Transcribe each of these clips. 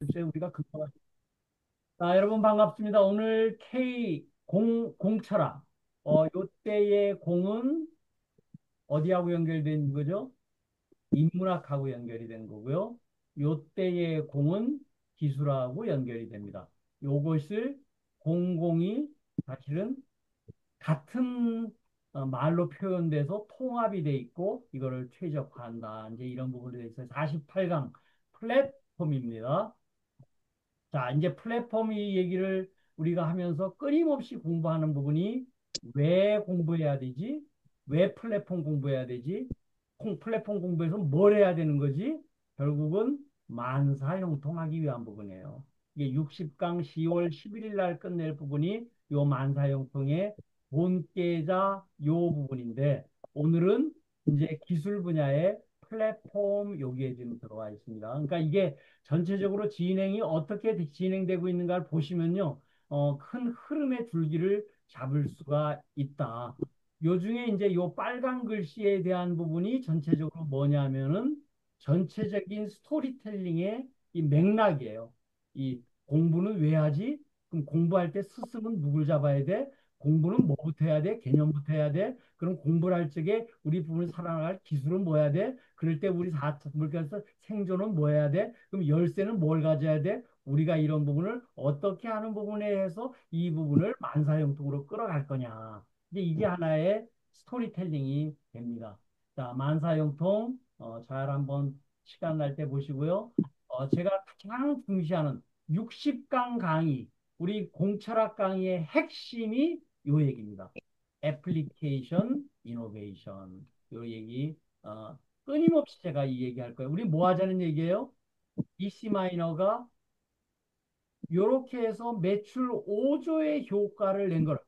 글쎄 우리가 금방 자, 여러분 반갑습니다. 오늘 K 공철학 요때의 공은 어디하고 연결된 거죠? 인문학하고 연결이 된 거고요. 요때의 공은 기술하고 연결이 됩니다. 요것을 공공이 사실은 같은 말로 표현돼서 통합이 돼 있고 이거를 최적화한다. 이제 이런 부분에 대해서 48강 플랫폼입니다. 자, 이제 플랫폼 이 얘기를 우리가 하면서 끊임없이 공부하는 부분이 왜 공부해야 되지? 왜 플랫폼 공부해야 되지? 플랫폼 공부해서 뭘 해야 되는 거지? 결국은 만사형통하기 위한 부분이에요. 이게 60강 10월 11일 날 끝낼 부분이 요 만사형통의 본계자 요 부분인데 오늘은 이제 기술 분야의 플랫폼 여기에 지금 들어와 있습니다. 그러니까 이게 전체적으로 진행이 어떻게 진행되고 있는가를 보시면요, 큰 흐름의 줄기를 잡을 수가 있다. 요 중에 이제 요 빨간 글씨에 대한 부분이 전체적으로 뭐냐면은 전체적인 스토리텔링의 이 맥락이에요. 이 공부는 왜 하지? 그럼 공부할 때 스승은 누굴 잡아야 돼? 공부는 뭐부터 해야 돼? 개념부터 해야 돼? 그럼 공부를 할 적에 우리 부분을 살아갈 기술은 뭐 해야 돼? 그럴 때 우리 물가에서 생존은 뭐 해야 돼? 그럼 열쇠는 뭘 가져야 돼? 우리가 이런 부분을 어떻게 하는 부분에 해서 이 부분을 만사형통으로 끌어갈 거냐. 이제 이게 하나의 스토리텔링이 됩니다. 자, 만사형통 잘 한번 시간 날 때 보시고요. 제가 가장 중시하는 60강 강의, 우리 공철학 강의의 핵심이 요 얘기입니다. 애플리케이션 이노베이션. 요 얘기 끊임없이 제가 이 얘기할 거예요. 우리 뭐 하자는 얘기예요? EC 마이너가 요렇게 해서 매출 5조의 효과를 낸 거라.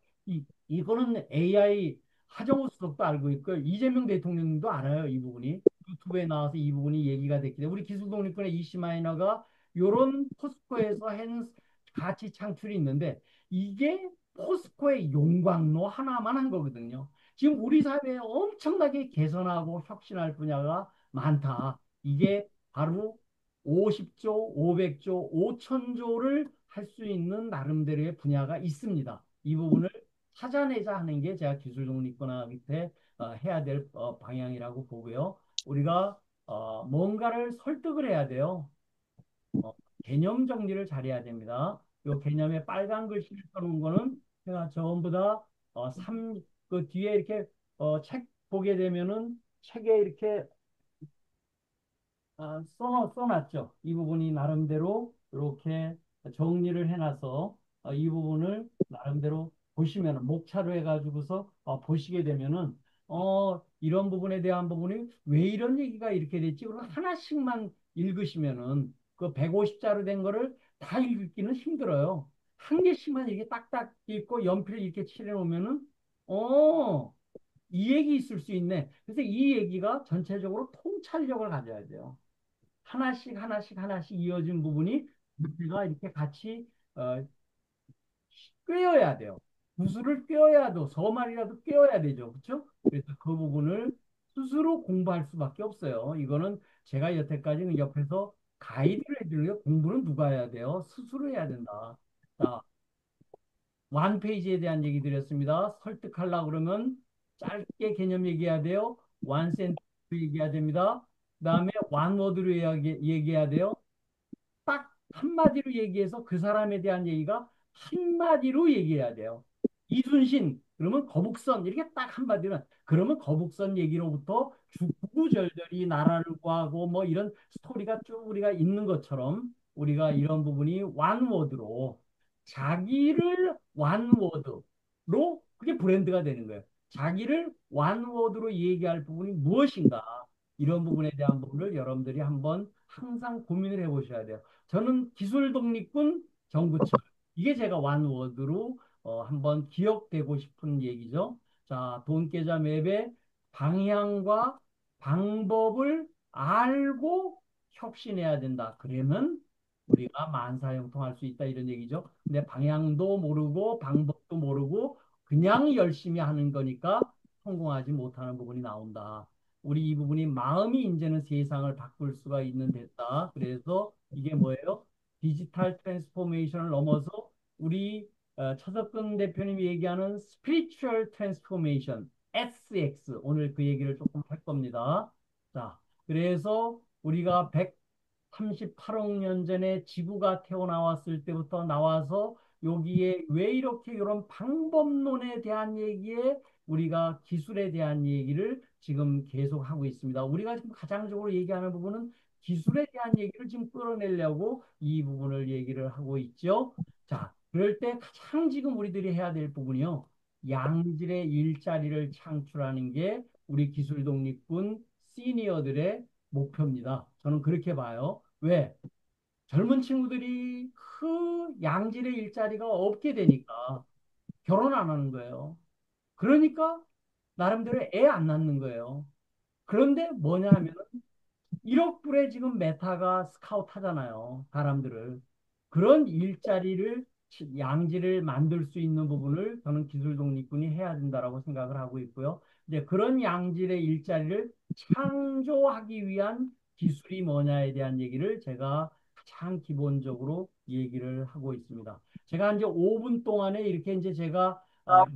이거는 AI 하정우 수석도 알고 있고요. 이재명 대통령도 알아요. 이 부분이. 유튜브에 나와서 이 부분이 얘기가 됐기 때문에 우리 기술 독립군의 이시 마이너가 요런 포스코에서 한 가치 창출이 있는데 이게 포스코의 용광로 하나만 한 거거든요. 지금 우리 사회에 엄청나게 개선하고 혁신할 분야가 많다. 이게 바로 50조, 500조, 5천조를 할 수 있는 나름대로의 분야가 있습니다. 이 부분을 찾아내자 하는 게 제가 기술독립문화 밑에 해야 될 방향이라고 보고요. 우리가 뭔가를 설득을 해야 돼요. 어, 개념 정리를 잘해야 됩니다. 요 개념에 빨간 글씨를 써놓은 거는 제가 전부 다 그 뒤에 이렇게 책 보게 되면은 책에 이렇게 써놨죠. 이 부분이 나름대로 이렇게 정리를 해놔서 이 부분을 나름대로 보시면 목차로 해가지고서 보시게 되면은 이런 부분에 대한 부분이 왜 이런 얘기가 이렇게 됐지? 그리고 하나씩만 읽으시면은 그 150자로 된 거를 다 읽기는 힘들어요. 한 개씩만 이렇게 딱딱 읽고 연필 이렇게 칠해 놓으면은 어, 이 얘기 있을 수 있네. 그래서 이 얘기가 전체적으로 통찰력을 가져야 돼요. 하나씩 하나씩 하나씩 이어진 부분이 밑에가 이렇게 같이 어, 꿰어야 돼요. 구슬을 꿰어야도 서말이라도 꿰어야 되죠. 그렇죠? 그래서 그 부분을 스스로 공부할 수밖에 없어요. 이거는 제가 여태까지는 옆에서 가이드를 해드리고요. 공부는 누가 해야 돼요? 스스로 해야 된다. 자, 완 페이지에 대한 얘기 드렸습니다. 설득하려고 그러면 짧게 개념 얘기해야 돼요. 완 센트 얘기해야 됩니다. 그다음에 완 워드로 얘기해야 돼요. 딱 한마디로 얘기해서 그 사람에 대한 얘기가 한마디로 얘기해야 돼요. 이순신 그러면 거북선 이렇게 딱 한마디로 그러면 거북선 얘기로부터 구구절절히 나라를 구하고 뭐 이런 스토리가 쭉 우리가 있는 것처럼 우리가 이런 부분이 완워드로 자기를 완워드로 그게 브랜드가 되는 거예요. 자기를 완워드로 얘기할 부분이 무엇인가 이런 부분에 대한 부분을 여러분들이 한번 항상 고민을 해보셔야 돼요. 저는 기술 독립군 정구철 이게 제가 완워드로 한번 기억되고 싶은 얘기죠. 자, 돈 계좌 맵의 방향과 방법을 알고 혁신해야 된다. 그러면 우리가 만사형통할 수 있다 이런 얘기죠. 근데 방향도 모르고 방법도 모르고 그냥 열심히 하는 거니까 성공하지 못하는 부분이 나온다. 우리 이 부분이 마음이 이제는 세상을 바꿀 수가 있는 됐다. 그래서 이게 뭐예요? 디지털 트랜스포메이션을 넘어서 우리 차석근 대표님이 얘기하는 스피리추얼 트랜스포메이션 SX 오늘 그 얘기를 조금 할 겁니다. 자, 그래서 우리가 138억 년 전에 지구가 태어나왔을 때부터 나와서 여기에 왜 이렇게 이런 방법론에 대한 얘기에 우리가 기술에 대한 얘기를 지금 계속 하고 있습니다. 우리가 지금 가장적으로 얘기하는 부분은 기술에 대한 얘기를 지금 끌어내려고 이 부분을 얘기를 하고 있죠. 자, 그럴 때 가장 지금 우리들이 해야 될 부분이요. 양질의 일자리를 창출하는 게 우리 기술 독립군 시니어들의 목표입니다. 저는 그렇게 봐요. 왜? 젊은 친구들이 그 양질의 일자리가 없게 되니까 결혼 안 하는 거예요. 그러니까 나름대로 애 안 낳는 거예요. 그런데 뭐냐 하면 1억 불에 지금 메타가 스카우트 하잖아요. 사람들을. 그런 일자리를 양질을 만들 수 있는 부분을 저는 기술 독립군이 해야 된다라고 생각을 하고 있고요. 이제 그런 양질의 일자리를 창조하기 위한 기술이 뭐냐에 대한 얘기를 제가 가장 기본적으로 얘기를 하고 있습니다. 제가 이제 5분 동안에 이렇게 이제 제가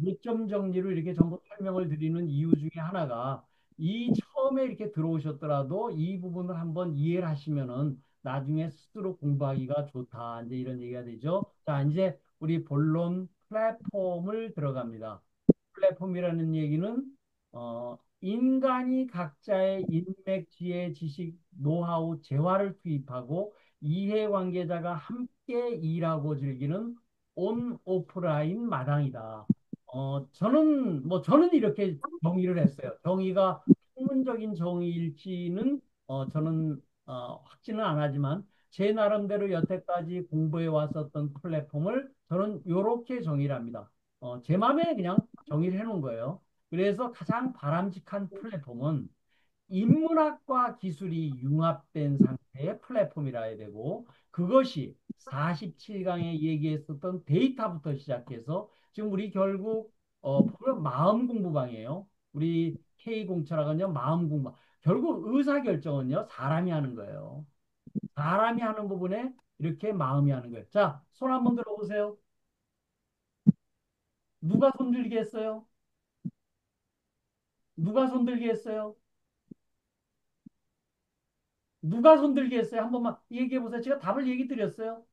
요점 정리로 이렇게 전부 설명을 드리는 이유 중에 하나가 이 처음에 이렇게 들어오셨더라도 이 부분을 한번 이해를 하시면은 나중에 스스로 공부하기가 좋다. 이제 이런 얘기가 되죠. 자, 이제 우리 본론 플랫폼을 들어갑니다. 플랫폼이라는 얘기는 인간이 각자의 인맥, 지혜, 지식, 노하우, 재화를 투입하고 이해관계자가 함께 일하고 즐기는 온 오프라인 마당이다. 저는 이렇게 정의를 했어요. 정의가 학문적인 정의일지는 저는 확신은 안 하지만 제 나름대로 여태까지 공부해 왔었던 플랫폼을 저는 이렇게 정의를 합니다. 제 마음에 그냥 정의를 해놓은 거예요. 그래서 가장 바람직한 플랫폼은 인문학과 기술이 융합된 상태의 플랫폼이라 해야 되고 그것이 47강에 얘기했었던 데이터부터 시작해서 지금 우리 결국 보면 마음 공부방이에요. 우리 K공철학은요 마음 공부. 결국 의사결정은요 사람이 하는 거예요. 사람이 하는 부분에 이렇게 마음이 하는 거예요. 자, 손 한번 들어보세요. 누가 손 들게 했어요? 누가 손 들게 했어요? 누가 손 들게 했어요? 한 번만 얘기해 보세요. 제가 답을 얘기 드렸어요.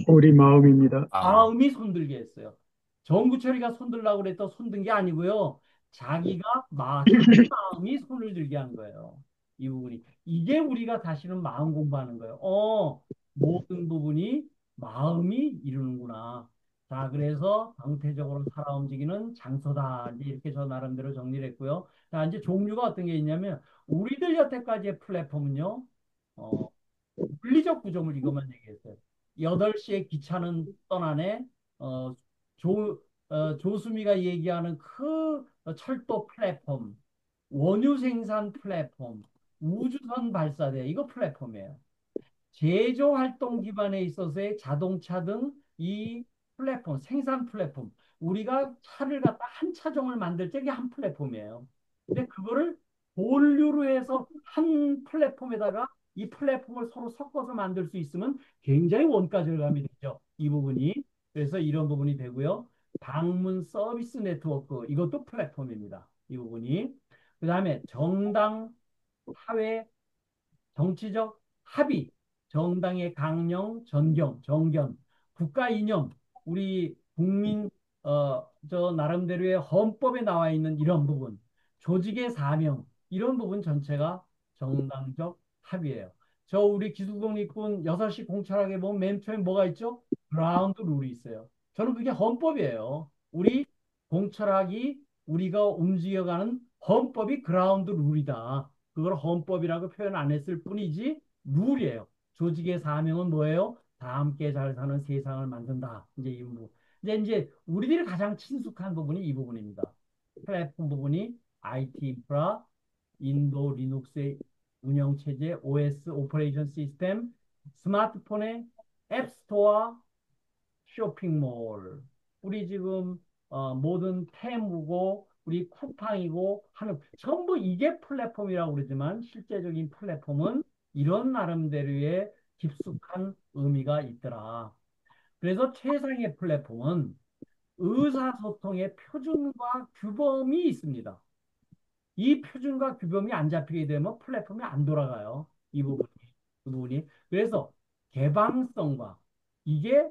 우리 마음입니다. 마음이 손들게 했어요. 정구철이가 손들라고 그랬다 손든 게 아니고요. 자기가 자기 마음이 손을 들게 한 거예요. 이 부분이. 이게 우리가 사실은 마음 공부하는 거예요. 모든 부분이 마음이 이루는구나. 자, 그래서 강태적으로 살아 움직이는 장소다. 이제 이렇게 저 나름대로 정리를 했고요. 자, 이제 종류가 어떤 게 있냐면, 우리들 여태까지의 플랫폼은요, 어, 물리적 구조물 이것만 얘기했어요. 8시에 기차는 떠나네. 어, 조수미가 얘기하는 그 철도 플랫폼, 원유 생산 플랫폼, 우주선 발사대 이거 플랫폼이에요. 제조 활동 기반에 있어서의 자동차 등 이 플랫폼, 생산 플랫폼. 우리가 차를 갖다 한 차종을 만들 때 이게 한 플랫폼이에요. 근데 그거를 본류로 해서 한 플랫폼에다가 이 플랫폼을 서로 섞어서 만들 수 있으면 굉장히 원가 절감이 되죠. 이 부분이. 그래서 이런 부분이 되고요. 방문 서비스 네트워크 이것도 플랫폼입니다. 이 부분이. 그다음에 정당, 사회, 정치적 합의, 정당의 강령, 전경, 정견, 국가 이념, 우리 국민 저 나름대로의 헌법에 나와 있는 이런 부분, 조직의 사명 이런 부분 전체가 정당적 합의예요. 저 우리 기술독립군 6시 공철하게 보면 맨 처음에 뭐가 있죠? 그라운드 룰이 있어요. 저는 그게 헌법이에요. 우리 공철학이 우리가 움직여가는 헌법이 그라운드 룰이다. 그걸 헌법이라고 표현 안 했을 뿐이지 룰이에요. 조직의 사명은 뭐예요? 다 함께 잘 사는 세상을 만든다. 이제 이 부분. 이제 우리들이 가장 친숙한 부분이 이 부분입니다. 플랫폼 부분이 IT 인프라, 인도 리눅스의 운영 체제, OS 오퍼레이션 시스템, 스마트폰의 앱 스토어, 쇼핑몰. 우리 지금 모든 테무고 우리 쿠팡이고 하는 전부 이게 플랫폼이라고 그러지만 실제적인 플랫폼은 이런 나름대로의 깊숙한 의미가 있더라. 그래서 최상의 플랫폼은 의사소통의 표준과 규범이 있습니다. 이 표준과 규범이 안 잡히게 되면 플랫폼이 안 돌아가요. 그 부분이. 그래서 개방성과 이게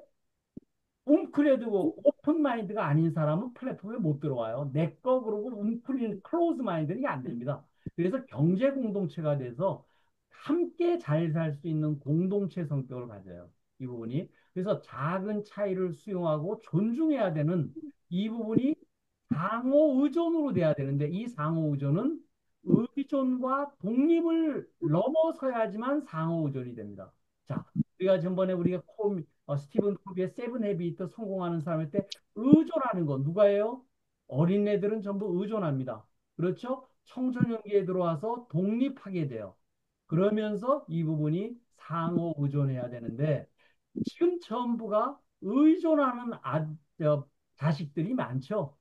웅크려두고 오픈 마인드가 아닌 사람은 플랫폼에 못 들어와요. 내 거 그러고 웅크린 클로즈 마인드는 이게 안 됩니다. 그래서 경제 공동체가 돼서 함께 잘 살 수 있는 공동체 성격을 가져요. 이 부분이. 그래서 작은 차이를 수용하고 존중해야 되는 이 부분이 상호 의존으로 돼야 되는데 이 상호 의존은 의존과 독립을 넘어서야지만 상호 의존이 됩니다. 자, 우리가 전번에 우리가 스티븐 코비의 세븐 헤비트 성공하는 사람일 때 의존하는 거 누가예요? 어린애들은 전부 의존합니다. 그렇죠? 청소년기에 들어와서 독립하게 돼요. 그러면서 이 부분이 상호 의존해야 되는데 지금 전부가 의존하는 자식들이 많죠.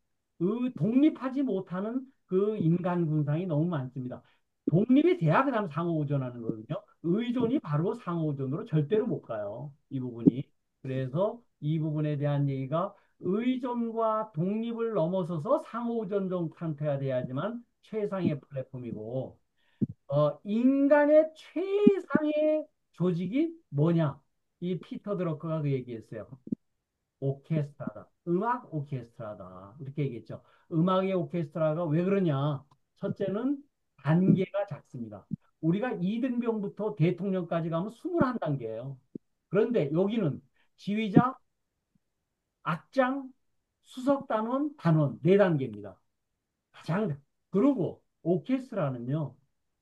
독립하지 못하는 그 인간 군상이 너무 많습니다. 독립이 돼야 그다음 상호 의존하는 거거든요. 의존이 바로 상호 의존으로 절대로 못 가요. 이 부분이. 그래서 이 부분에 대한 얘기가 의존과 독립을 넘어서서 상호 의존 상태가 돼야지만 최상의 플랫폼이고 인간의 최상의 조직이 뭐냐? 이 피터 드러커가 그 얘기했어요. 오케스트라다. 음악 오케스트라다. 이렇게 얘기했죠. 음악의 오케스트라가 왜 그러냐? 첫째는 단계가 작습니다. 우리가 이등병부터 대통령까지 가면 21단계예요. 그런데 여기는 지휘자, 악장, 수석단원, 단원 4단계입니다. 가장 그리고 오케스트라는요.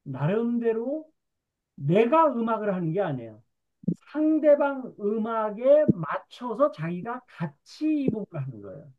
나름대로 내가 음악을 하는 게 아니에요. 상대방 음악에 맞춰서 자기가 같이 이복을 하는 거예요.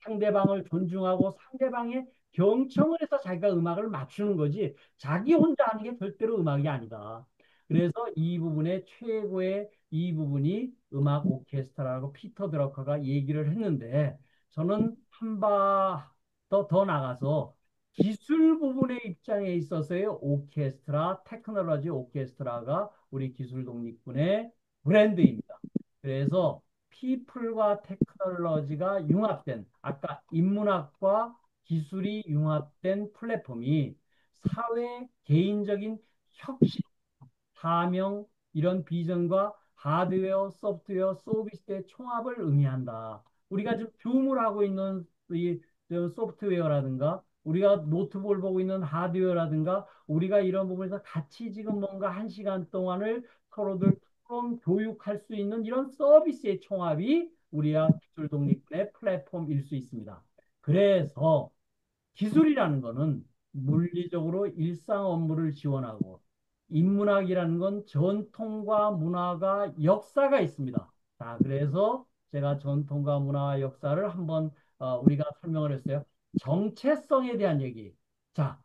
상대방을 존중하고 상대방의 경청을 해서 자기가 음악을 맞추는 거지 자기 혼자 하는 게 절대로 음악이 아니다. 그래서 이 부분의 최고의 이 부분이 음악 오케스트라라고 피터 드러커가 얘기를 했는데 저는 한 바 더 나가서 기술 부분의 입장에 있어서의 오케스트라, 테크놀로지 오케스트라가 우리 기술 독립군의 브랜드입니다. 그래서 피플과 테크놀로지가 융합된 아까 인문학과 기술이 융합된 플랫폼이 사회 개인적인 혁신 사명 이런 비전과 하드웨어, 소프트웨어, 서비스의 총합을 의미한다. 우리가 지금 줌을 하고 있는 이 소프트웨어라든가 우리가 노트북을 보고 있는 하드웨어라든가 우리가 이런 부분에서 같이 지금 뭔가 1시간 동안을 서로들 토론 교육할 수 있는 이런 서비스의 총합이 우리가 기술 독립의 플랫폼일 수 있습니다. 그래서 기술이라는 거는 물리적으로 일상 업무를 지원하고 인문학이라는 건 전통과 문화가 역사가 있습니다. 자, 그래서 제가 전통과 문화와 역사를 한번 우리가 설명을 했어요. 정체성에 대한 얘기. 자,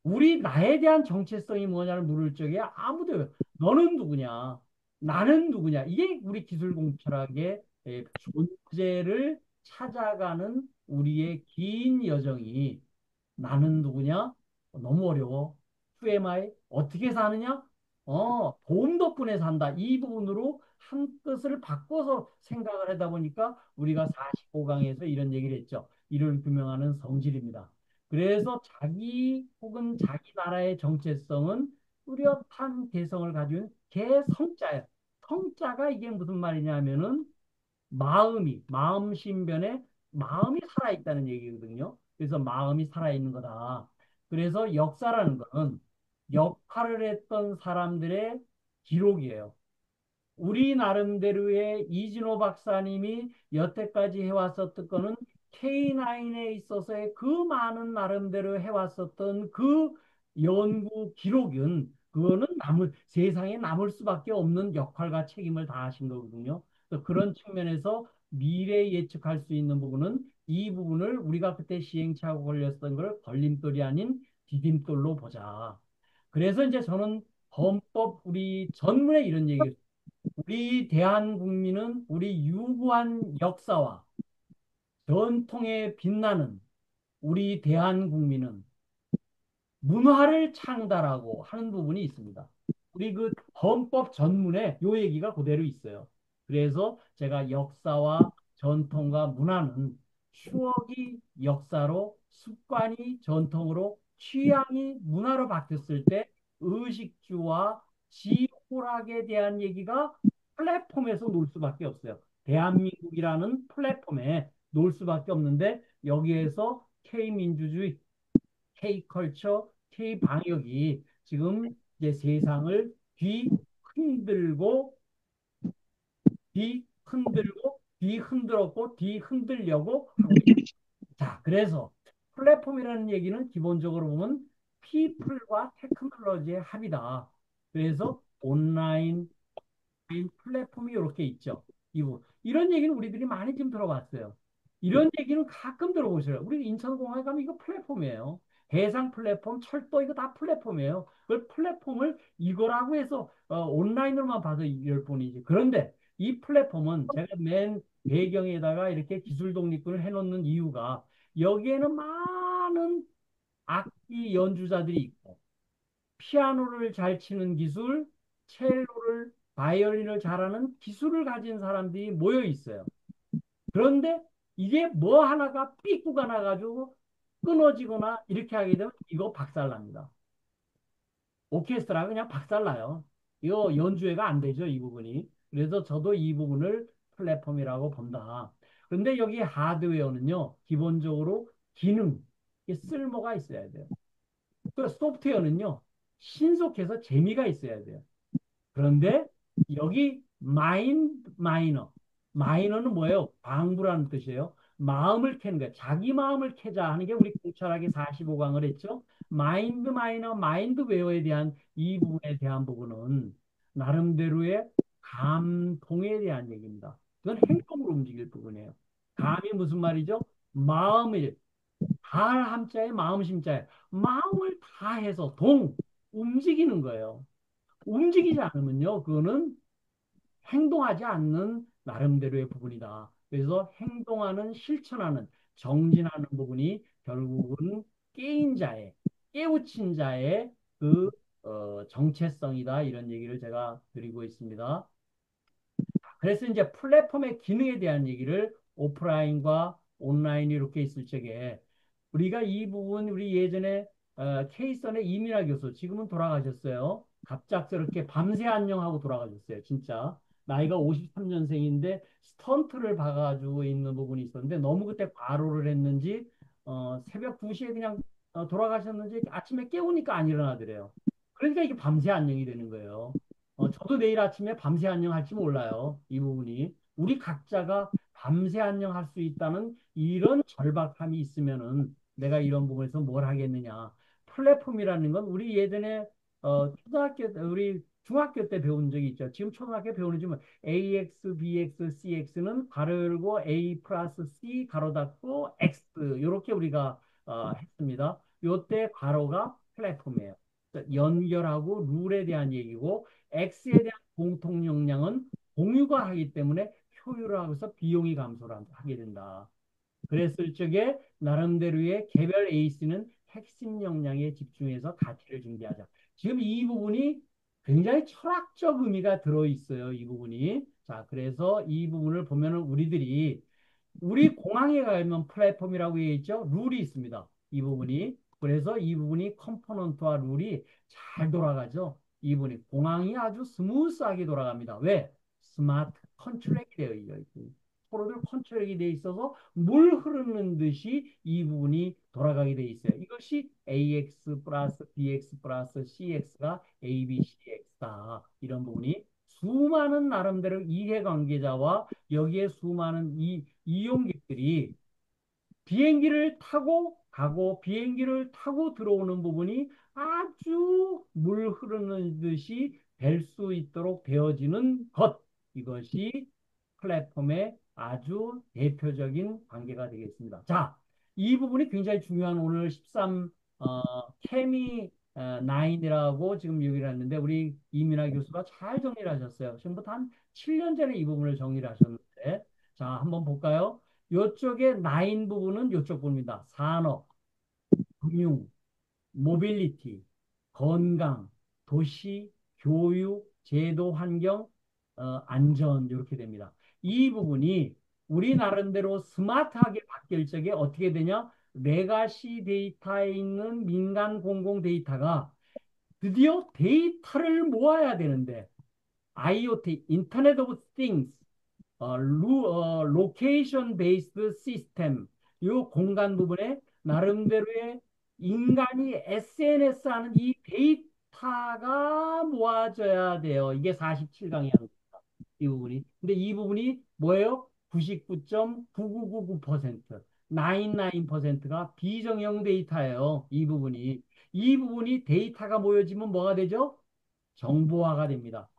우리 나에 대한 정체성이 뭐냐를 물을 적에 아무도 너는 누구냐? 나는 누구냐? 이게 우리 기술 공철학의 존재를 찾아가는 우리의 긴 여정이 나는 누구냐? 너무 어려워. Who am I? 어떻게 사느냐? 도움 덕분에 산다. 이 부분으로 한 뜻을 바꿔서 생각을 하다 보니까 우리가 45강에서 이런 얘기를 했죠. 이를 규명하는 성질입니다. 그래서 자기 혹은 자기 나라의 정체성은 뚜렷한 개성을 가진 개성자예요. 성자가 이게 무슨 말이냐면은 마음 신변에 마음이 살아있다는 얘기거든요. 그래서 마음이 살아있는 거다. 그래서 역사라는 거는 역할을 했던 사람들의 기록이에요. 우리 나름대로의 이진호 박사님이 여태까지 해왔었던 거는 K9에 있어서의 그 많은 나름대로 해왔었던 그 연구 기록은 그거는 세상에 남을 수밖에 없는 역할과 책임을 다하신 거거든요. 그래서 그런 측면에서 미래 예측할 수 있는 부분은 이 부분을 우리가 그때 시행착오 걸렸던 걸 걸림돌이 아닌 디딤돌로 보자. 그래서 이제 저는 범법 우리 전문에 이런 얘기를 우리 대한국민은 우리 유구한 역사와 전통에 빛나는 우리 대한국민은 문화를 창달하고 하는 부분이 있습니다. 우리 그 헌법 전문에 요 얘기가 그대로 있어요. 그래서 제가 역사와 전통과 문화는 추억이 역사로, 습관이 전통으로, 취향이 문화로 바뀌었을 때 의식주와 지호락에 대한 얘기가 플랫폼에서 놀 수밖에 없어요. 대한민국이라는 플랫폼에 놀 수밖에 없는데 여기에서 K민주주의, K컬처, K방역이 지금 이제 세상을 뒤흔들고 뒤흔들었고 뒤흔들려고 하고 있다. 자, 그래서 플랫폼이라는 얘기는 기본적으로 보면 피플과 테크놀로지의 합이다. 그래서 온라인 플랫폼이 이렇게 있죠. 이런 얘기는 우리들이 많이 좀 들어봤어요. 이런 얘기는 가끔 들어보셔요. 우리 인천공항에 가면 이거 플랫폼이에요. 해상 플랫폼, 철도 이거 다 플랫폼이에요. 그 플랫폼을 이거라고 해서 온라인으로만 봐서 이럴 뿐이지. 그런데 이 플랫폼은 제가 맨 배경에다가 이렇게 기술 독립군을 해놓는 이유가 여기에는 많은 악기 연주자들이 있고 피아노를 잘 치는 기술, 첼로를, 바이올린을 잘하는 기술을 가진 사람들이 모여 있어요. 그런데 이게 뭐 하나가 삐꾸가 나가지고 끊어지거나 이렇게 하게 되면 이거 박살납니다. 오케스트라가 그냥 박살나요. 이거 연주회가 안 되죠, 이 부분이. 그래서 저도 이 부분을 플랫폼이라고 본다. 그런데 여기 하드웨어는요, 기본적으로 기능, 쓸모가 있어야 돼요. 그 소프트웨어는요, 신속해서 재미가 있어야 돼요. 그런데 여기 마이너. 마이너는 뭐예요? 방부라는 뜻이에요. 마음을 캐는 거예요. 자기 마음을 캐자 하는 게 우리 공철학의 45강을 했죠. 마인드 웨어에 대한 이 부분에 대한 부분은 나름대로의 감동에 대한 얘기입니다. 그건 행동으로 움직일 부분이에요. 감이 무슨 말이죠? 마음을 달 함자에 마음 심자에 마음을 다해서 움직이는 거예요. 움직이지 않으면요, 그거는 행동하지 않는 나름대로의 부분이다. 그래서 행동하는, 실천하는, 정진하는 부분이 결국은 깨인 자의, 깨우친 자의 그 정체성이다. 이런 얘기를 제가 드리고 있습니다. 그래서 이제 플랫폼의 기능에 대한 얘기를 오프라인과 온라인이 이렇게 있을 적에 우리가 이 부분 우리 예전에 케이선의 이민아 교수 지금은 돌아가셨어요. 갑작스럽게 밤새 안녕하고 돌아가셨어요. 진짜 나이가 53년생인데 스턴트를 봐가지고 있는 부분이 있었는데 너무 그때 과로를 했는지 새벽 2시에 그냥 돌아가셨는지 아침에 깨우니까 안 일어나더래요. 그러니까 이게 밤새 안녕이 되는 거예요. 저도 내일 아침에 밤새 안녕할지 몰라요. 이 부분이. 우리 각자가 밤새 안녕할 수 있다는 이런 절박함이 있으면은 내가 이런 부분에서 뭘 하겠느냐. 플랫폼이라는 건 우리 예전에 초등학교 때, 우리 중학교 때 배운 적이 있죠. 지금 초등학교 배우는지 뭐 AX, BX, CX는 가로 열고 A 플러스 C 가로 닫고 X 이렇게 우리가 했습니다. 요때 가로가 플랫폼이에요. 연결하고 룰에 대한 얘기고 X에 대한 공통 역량은 공유가 하기 때문에 효율을 하고서 비용이 감소를 하게 된다. 그랬을 적에 나름대로의 개별 에이스는 핵심 역량에 집중해서 가치를 증대하자. 지금 이 부분이 굉장히 철학적 의미가 들어 있어요. 이 부분이. 자, 그래서 이 부분을 보면은 우리 공항에 가면 플랫폼이라고 되어 있죠. 룰이 있습니다. 이 부분이. 그래서 이 부분이 컴포넌트와 룰이 잘 돌아가죠. 이 부분이 공항이 아주 스무스하게 돌아갑니다. 왜? 스마트 컨트롤이 되어 있고 서로들 컨트롤이 되어 있어서 물 흐르는 듯이 이 부분이 돌아가게 되어 있어요. 이것이 AX 플러스 BX 플러스 CX가 ABCX다. 이런 부분이 수많은 나름대로 이해관계자와 여기에 수많은 이용객들이 비행기를 타고 가고 비행기를 타고 들어오는 부분이 아주 물 흐르는 듯이 될 수 있도록 되어지는 것. 이것이 플랫폼의 아주 대표적인 관계가 되겠습니다. 자, 이 부분이 굉장히 중요한 오늘 13 케미 9이라고 지금 얘기를 했는데 우리 이민아 교수가 잘 정리를 하셨어요. 지금부터 한 7년 전에 이 부분을 정리를 하셨는데 자, 한번 볼까요? 요쪽에 나인 부분은 요쪽 부분입니다. 산업, 금융, 모빌리티, 건강, 도시, 교육, 제도, 환경, 안전 이렇게 됩니다. 이 부분이 우리 나름대로 스마트하게 바뀔 적에 어떻게 되냐? 레가시 데이터에 있는 민간 공공 데이터가 드디어 데이터를 모아야 되는데 IoT, 인터넷 오브 띵스, 로케이션 베이스드 시스템 요 공간 부분에 나름대로의 인간이 SNS 하는 이 데이터가 모아져야 돼요. 이게 47강의 이 부분이. 근데 이 부분이 뭐예요? 99.9999%, 99%가 비정형 데이터예요. 이 부분이. 이 부분이 데이터가 모여지면 뭐가 되죠? 정보화가 됩니다.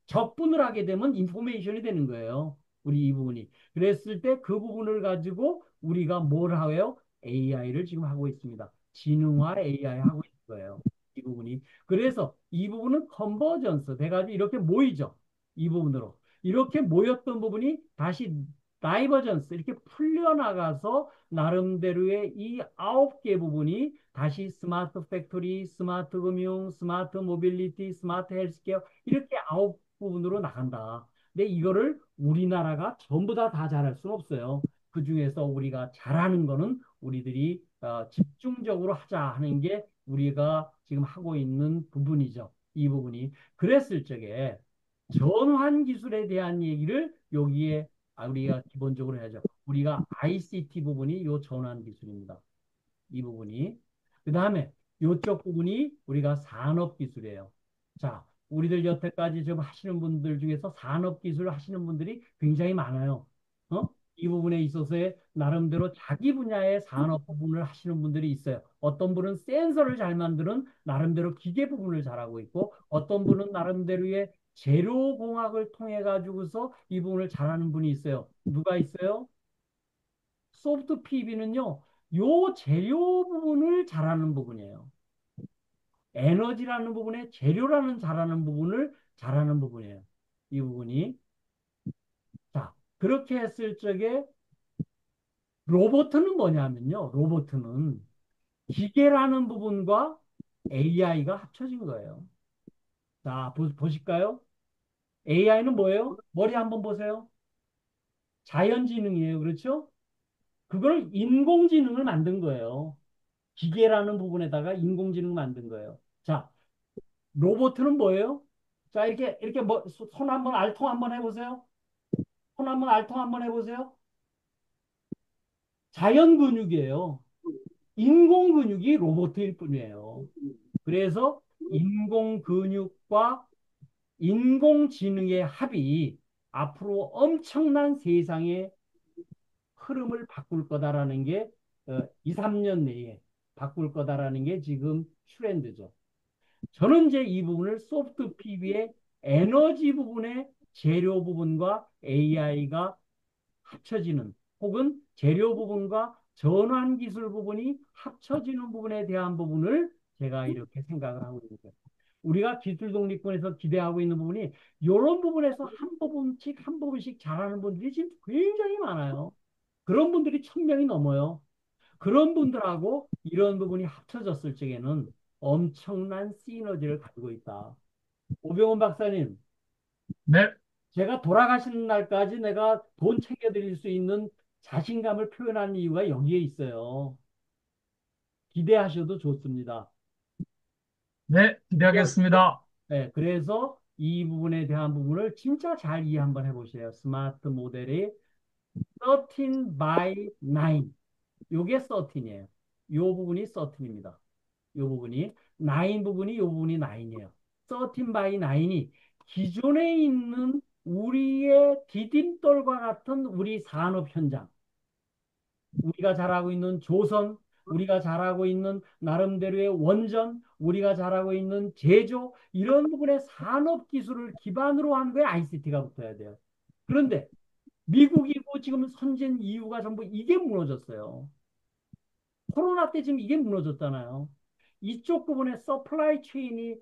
적분을 하게 되면 인포메이션이 되는 거예요. 우리 이 부분이. 그랬을 때 그 부분을 가지고 우리가 뭘 하고요? AI를 지금 하고 있습니다. 지능화 AI 하고 있는 거예요. 이 부분이. 그래서 이 부분은 컨버전스 돼가지고 이렇게 모이죠. 이 부분으로. 이렇게 모였던 부분이 다시 다이버전스 이렇게 풀려나가서 나름대로의 이 9개 부분이 다시 스마트 팩토리, 스마트 금융, 스마트 모빌리티, 스마트 헬스케어 이렇게 9부분으로 나간다. 근데 이거를 우리나라가 전부 다 잘할 수는 없어요. 그 중에서 우리가 잘하는 거는 우리들이 집중적으로 하자 하는 게 우리가 지금 하고 있는 부분이죠. 이 부분이. 그랬을 적에 전환 기술에 대한 얘기를 여기에 우리가 기본적으로 해야죠. 우리가 ICT 부분이 요 전환 기술입니다. 이 부분이. 그 다음에 이쪽 부분이 우리가 산업기술이에요. 자, 우리들 여태까지 좀 하시는 분들 중에서 산업기술 하시는 분들이 굉장히 많아요. 이 부분에 있어서의 나름대로 자기 분야의 산업 부분을 하시는 분들이 있어요. 어떤 분은 센서를 잘 만드는 나름대로 기계 부분을 잘하고 있고, 어떤 분은 나름대로의 재료공학을 통해 가지고서 이 부분을 잘하는 분이 있어요. 누가 있어요? 소프트 PB는요, 요 재료 부분을 잘하는 부분이에요. 에너지라는 부분에 재료라는 잘하는 부분을 잘하는 부분이에요. 이 부분이. 자, 그렇게 했을 적에 로봇은 뭐냐면요. 로봇은 기계라는 부분과 AI가 합쳐진 거예요. 자, 보실까요? AI는 뭐예요? 머리 한번 보세요. 자연지능이에요. 그렇죠? 그걸 인공지능을 만든 거예요. 기계라는 부분에다가 인공지능 만든 거예요. 자, 로봇은 뭐예요? 자, 이렇게 뭐, 손 한번 알통 한번 해보세요. 손 한번 알통 한번 해보세요. 자연 근육이에요. 인공 근육이 로봇일 뿐이에요. 그래서 인공 근육과 인공지능의 합이 앞으로 엄청난 세상의 흐름을 바꿀 거다라는 게 2, 3년 내에 바꿀 거다라는 게 지금 트렌드죠. 저는 이제 이 부분을 소프트 PB의 에너지 부분의 재료 부분과 AI가 합쳐지는 혹은 재료 부분과 전환 기술 부분이 합쳐지는 부분에 대한 부분을 제가 이렇게 생각을 하고 있는 거예요. 우리가 기술 독립군에서 기대하고 있는 부분이 이런 부분에서 한 부분씩 한 부분씩 잘하는 분들이 지금 굉장히 많아요. 그런 분들이 1,000명이 넘어요. 그런 분들하고 이런 부분이 합쳐졌을 적에는 엄청난 시너지를 가지고 있다. 오병훈 박사님, 네, 제가 돌아가시는 날까지 내가 돈 챙겨드릴 수 있는 자신감을 표현한 이유가 여기에 있어요. 기대하셔도 좋습니다. 네, 기대하시죠? 기대하겠습니다. 네, 그래서 이 부분에 대한 부분을 진짜 잘 이해 한번 해보세요. 스마트 모델이 13 by 9. 요게 13이에요. 요 부분이 13입니다. 요 부분이 9 부분이 요 부분이 9이에요. 13 by 9이 기존에 있는 우리의 디딤돌과 같은 우리 산업 현장, 우리가 잘하고 있는 조선, 우리가 잘하고 있는 나름대로의 원전, 우리가 잘하고 있는 제조, 이런 부분의 산업 기술을 기반으로 한 거에 ICT가 붙어야 돼요. 그런데 미국이고 지금 선진 이유가 전부 이게 무너졌어요. 코로나 때 지금 이게 무너졌잖아요. 이쪽 부분에 서플라이 체인이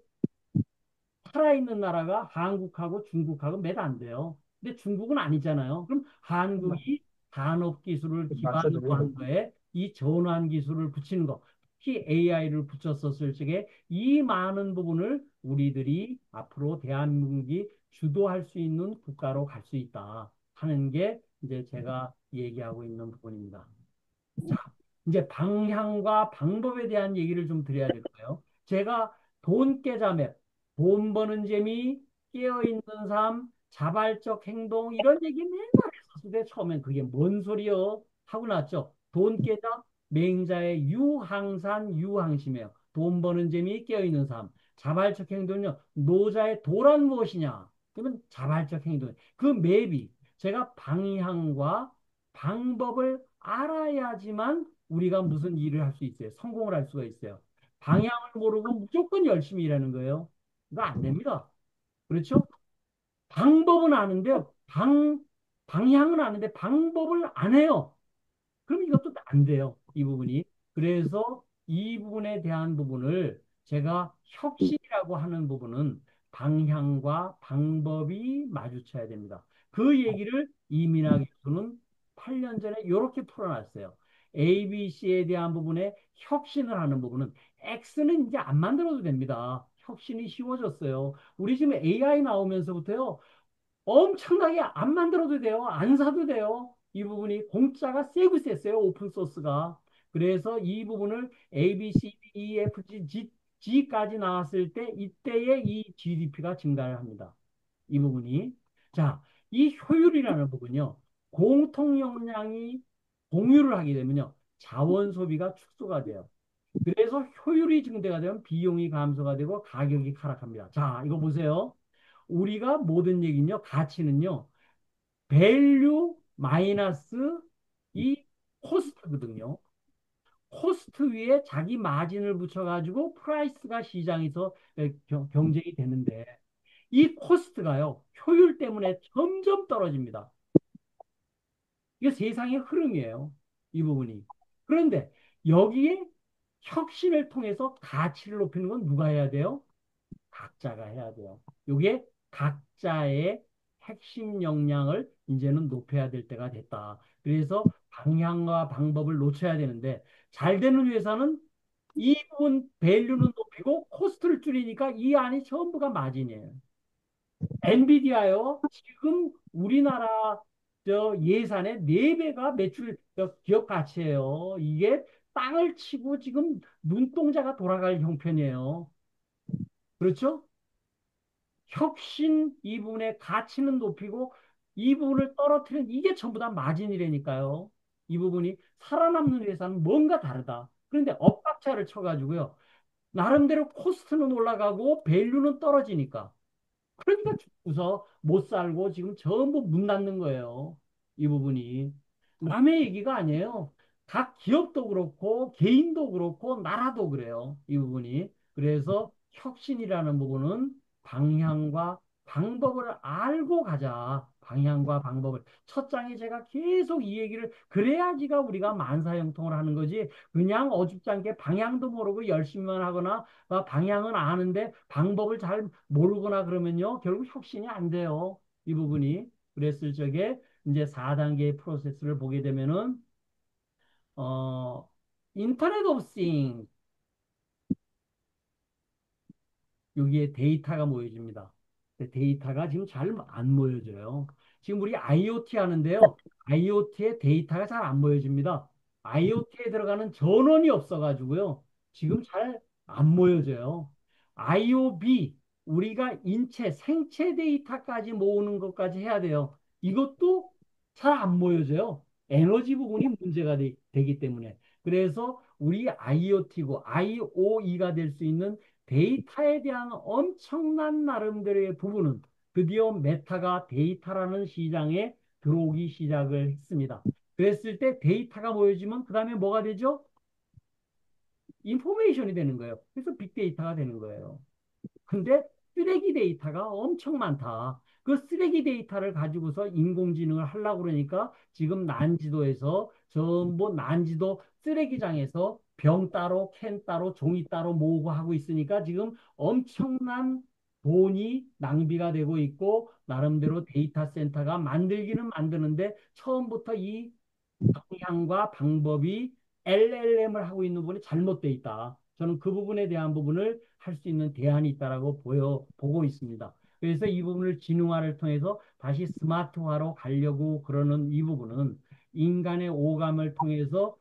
살아있는 나라가 한국하고 중국하고 몇 안 돼요. 근데 중국은 아니잖아요. 그럼 한국이 산업 기술을 기반으로 한 거에 이 전환 기술을 붙이는 거. 특히 AI를 붙였었을 적에 이 많은 부분을 우리들이 앞으로 대한민국이 주도할 수 있는 국가로 갈 수 있다 하는 게 이제 제가 얘기하고 있는 부분입니다. 자, 이제 방향과 방법에 대한 얘기를 좀 드려야 될 거예요. 제가 돈 깨자 맵, 돈 버는 재미, 깨어있는 삶, 자발적 행동 이런 얘기 맨날 했었을 때 처음엔 그게 뭔 소리요? 하고 났죠. 돈 깨자 맹자의 유항산 유항심이에요. 돈 버는 재미, 깨어있는 삶. 자발적 행동은요. 노자의 도란 무엇이냐? 그러면 자발적 행동. 그 맵이 제가 방향과 방법을 알아야지만 우리가 무슨 일을 할 수 있어요. 성공을 할 수가 있어요. 방향을 모르고 무조건 열심히 일하는 거예요. 이거 안 됩니다. 그렇죠? 방법은 아는데 방향은 아는데 방법을 안 해요. 그럼 이것도 안 돼요. 이 부분이. 그래서 이 부분에 대한 부분을 제가 혁신이라고 하는 부분은 방향과 방법이 마주쳐야 됩니다. 그 얘기를 이민아 교수는 8년 전에 이렇게 풀어놨어요. ABC에 대한 부분에 혁신을 하는 부분은 X는 이제 안 만들어도 됩니다. 혁신이 쉬워졌어요. 우리 지금 AI 나오면서부터요. 엄청나게 안 만들어도 돼요. 안 사도 돼요. 이 부분이 공짜가 세고 셌어요. 오픈 소스가. 그래서 이 부분을 A, B, C, D, E, F, G까지 나왔을 때 이때의 이 GDP가 증가를 합니다. 이 부분이. 자, 이 효율이라는 부분요. 공통 역량이 공유를 하게 되면요. 자원 소비가 축소가 돼요. 그래서 효율이 증대가 되면 비용이 감소가 되고 가격이 하락합니다. 자, 이거 보세요. 우리가 모든 얘기는요, 가치는요, 밸류 마이너스 이 코스트거든요. 코스트 위에 자기 마진을 붙여가지고 프라이스가 시장에서 경쟁이 되는데 이 코스트가요, 효율 때문에 점점 떨어집니다. 이게 세상의 흐름이에요. 이 부분이. 그런데 여기에 혁신을 통해서 가치를 높이는 건 누가 해야 돼요? 각자가 해야 돼요. 이게 각자의 핵심 역량을 이제는 높여야 될 때가 됐다. 그래서 방향과 방법을 놓쳐야 되는데 잘 되는 회사는 이 부분 밸류는 높이고 코스트를 줄이니까 이 안이 전부가 마진이에요. 엔비디아요. 지금 우리나라 예산의 4배가 매출 기업 가치예요. 이게 땅을 치고 지금 눈동자가 돌아갈 형편이에요. 그렇죠? 혁신 이 부분의 가치는 높이고 이 부분을 떨어뜨리는 이게 전부 다 마진이라니까요. 이 부분이 살아남는 회사는 뭔가 다르다. 그런데 엇박자를 쳐가지고요. 나름대로 코스트는 올라가고 밸류는 떨어지니까. 그러니까 죽고서 못 살고 지금 전부 문 닫는 거예요. 이 부분이. 남의 얘기가 아니에요. 각 기업도 그렇고 개인도 그렇고 나라도 그래요. 이 부분이. 그래서 혁신이라는 부분은 방향과 방법을 알고 가자. 방향과 방법을. 첫 장에 제가 계속 이 얘기를 그래야지가 우리가 만사형통을 하는 거지. 그냥 어줍잖게 방향도 모르고 열심히만 하거나 방향은 아는데 방법을 잘 모르거나 그러면요. 결국 혁신이 안 돼요. 이 부분이. 그랬을 적에 이제 4단계의 프로세스를 보게 되면은 어 인터넷 오브 싱 여기에 데이터가 모여집니다. 근데 데이터가 지금 잘 안 모여져요. 지금 우리 IoT 하는데요. IoT에 데이터가 잘 안 모여집니다. IoT에 들어가는 전원이 없어가지고요. 지금 잘 안 모여져요. IOB, 우리가 인체, 생체 데이터까지 모으는 것까지 해야 돼요. 이것도 잘 안 모여져요. 에너지 부분이 문제가 되기 때문에. 그래서 우리 IoT고 IOE가 될 수 있는 데이터에 대한 엄청난 나름대로의 부분은 드디어 메타가 데이터라는 시장에 들어오기 시작을 했습니다. 그랬을 때 데이터가 모여지면 그 다음에 뭐가 되죠? 인포메이션이 되는 거예요. 그래서 빅데이터가 되는 거예요. 근데 쓰레기 데이터가 엄청 많다. 그 쓰레기 데이터를 가지고서 인공지능을 하려고 그러니까 지금 난지도에서 전부 난지도 쓰레기장에서 병 따로 캔 따로 종이 따로 모으고 하고 있으니까 지금 엄청난 돈이 낭비가 되고 있고 나름대로 데이터 센터가 만들기는 만드는데 처음부터 이 방향과 방법이 LLM을 하고 있는 부분이 잘못돼 있다. 저는 그 부분에 대한 부분을 할 수 있는 대안이 있다라고 보고 있습니다. 그래서 이 부분을 지능화를 통해서 다시 스마트화로 가려고 그러는 이 부분은 인간의 오감을 통해서